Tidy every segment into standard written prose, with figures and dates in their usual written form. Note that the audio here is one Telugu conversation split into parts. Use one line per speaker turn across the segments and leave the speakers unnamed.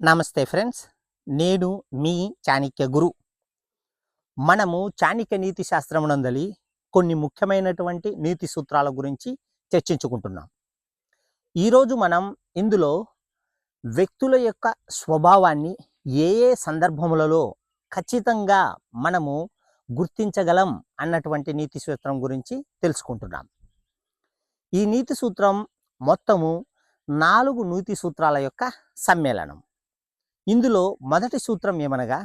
నమస్తే ఫ్రెండ్స్. నేను మీ చాణక్య గురు. మనము చాణక్య నీతి శాస్త్రమునందలి కొన్ని ముఖ్యమైనటువంటి నీతి సూత్రాల గురించి చర్చించుకుంటున్నాం. ఈరోజు మనం ఇందులో వ్యక్తుల యొక్క స్వభావాన్ని ఏ ఏ సందర్భములలో ఖచ్చితంగా మనము గుర్తించగలం అన్నటువంటి నీతి సూత్రం గురించి తెలుసుకుంటున్నాం. ఈ నీతి సూత్రం మొత్తము 4 నీతి సూత్రాల యొక్క సమ్మేళనం. ఇందులో మొదటి సూత్రం ఏమనగా,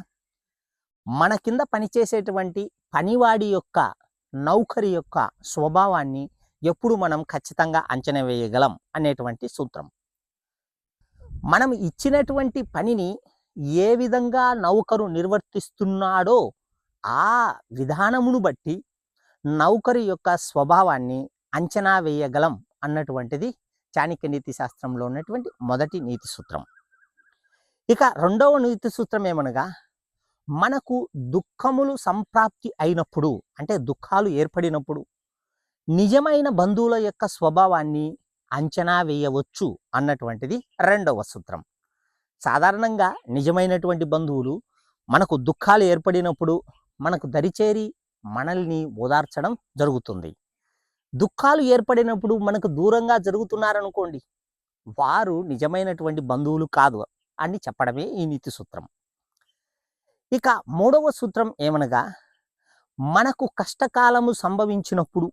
మన కింద పనిచేసేటువంటి పనివాడి యొక్క నౌకరి యొక్క స్వభావాన్ని ఎప్పుడు మనం ఖచ్చితంగా అంచనా వేయగలం అనేటువంటి సూత్రం. మనం ఇచ్చినటువంటి పనిని ఏ విధంగా నౌకరు నిర్వర్తిస్తున్నాడో ఆ విధానమును బట్టి నౌకరి యొక్క స్వభావాన్ని అంచనా వేయగలం అన్నటువంటిది చాణక్య నీతి శాస్త్రంలో ఉన్నటువంటి మొదటి నీతి సూత్రం. ఇక రెండవ నీతి సూత్రం ఏమనగా, మనకు దుఃఖములు సంప్రాప్తి అయినప్పుడు, అంటే దుఃఖాలు ఏర్పడినప్పుడు నిజమైన బంధువుల యొక్క స్వభావాన్ని అంచనా వేయవచ్చు అన్నటువంటిది రెండవ సూత్రం. సాధారణంగా నిజమైనటువంటి బంధువులు మనకు దుఃఖాలు ఏర్పడినప్పుడు మనకు దరిచేరి మనల్ని ఓదార్చడం జరుగుతుంది. దుఃఖాలు ఏర్పడినప్పుడు మనకు దూరంగా జరుగుతున్నారనుకోండి, వారు నిజమైనటువంటి బంధువులు కాదు అని చెప్పడమే ఈ నీతి సూత్రం. ఇక మూడవ సూత్రం ఏమనగా, మనకు కష్టకాలము సంభవించినప్పుడు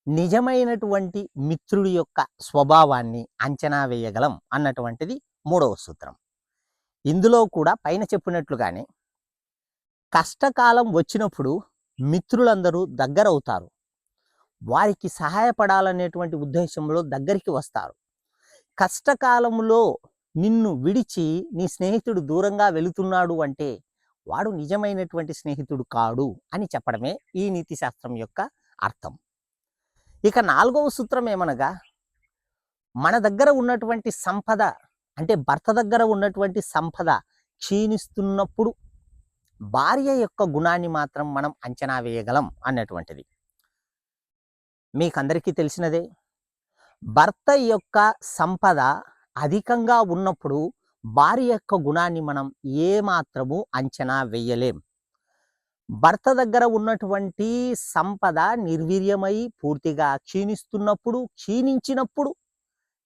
నిజమైనటువంటి మిత్రుడి యొక్క స్వభావాన్ని అంచనా వేయగలం అన్నటువంటిది మూడవ సూత్రం. ఇందులో కూడా పైన చెప్పినట్లుగానే కష్టకాలం వచ్చినప్పుడు మిత్రులందరూ దగ్గరవుతారు, వారికి సహాయపడాలనేటువంటి ఉద్దేశంలో దగ్గరికి వస్తారు. కష్టకాలంలో నిన్ను విడిచి నీ స్నేహితుడు దూరంగా వెళుతున్నాడు అంటే వాడు నిజమైనటువంటి స్నేహితుడు కాడు అని చెప్పడమే ఈ నీతి శాస్త్రం యొక్క అర్థం. ఇక నాలుగవ సూత్రం ఏమనగా, మన దగ్గర ఉన్నటువంటి సంపద, అంటే భర్త దగ్గర ఉన్నటువంటి సంపద క్షీణిస్తున్నప్పుడు భార్య యొక్క గుణాన్ని మాత్రం మనం అంచనా వేయగలం అన్నటువంటిది. మీకందరికీ తెలిసినదే, భర్త యొక్క సంపద అధికంగా ఉన్నప్పుడు భార్య యొక్క గుణాన్ని మనం ఏమాత్రము అంచనా వేయలేం. భర్త దగ్గర ఉన్నటువంటి సంపద నిర్వీర్యమై పూర్తిగా క్షీణించినప్పుడు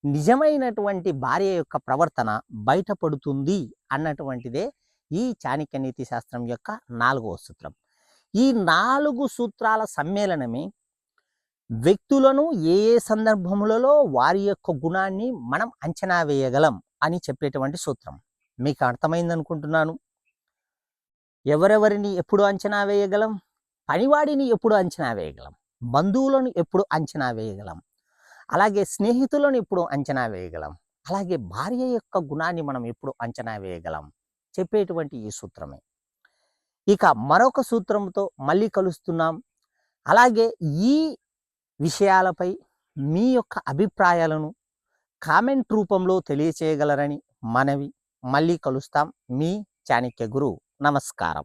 నిజమైనటువంటి భార్య యొక్క ప్రవర్తన బయటపడుతుంది అన్నటువంటిదే ఈ చాణక్య నీతి శాస్త్రం యొక్క 4వ సూత్రం. ఈ 4 సూత్రాల సమ్మేళనమే వ్యక్తులను ఏ ఏ సందర్భములలో వారి యొక్క గుణాన్ని మనం అంచనా వేయగలం అని చెప్పేటువంటి సూత్రం. మీకు అర్థమైంది అనుకుంటున్నాను. ఎవరెవరిని ఎప్పుడు అంచనా వేయగలం? పనివాడిని ఎప్పుడు అంచనా వేయగలం? బంధువులను ఎప్పుడు అంచనా వేయగలం? అలాగే స్నేహితులను ఎప్పుడు అంచనా వేయగలం? అలాగే భార్య యొక్క గుణాన్ని మనం ఎప్పుడు అంచనా వేయగలం చెప్పేటువంటి ఈ సూత్రమే. ఇక మరొక సూత్రంతో మళ్ళీ కలుస్తున్నాం. అలాగే ఈ విషయాలపై మీ యొక్క అభిప్రాయాలను కామెంట్ రూపంలో తెలియచేయగలరని మనవి. మళ్ళీ కలుస్తాం. మీ చాణక్య గురు. నమస్కారం.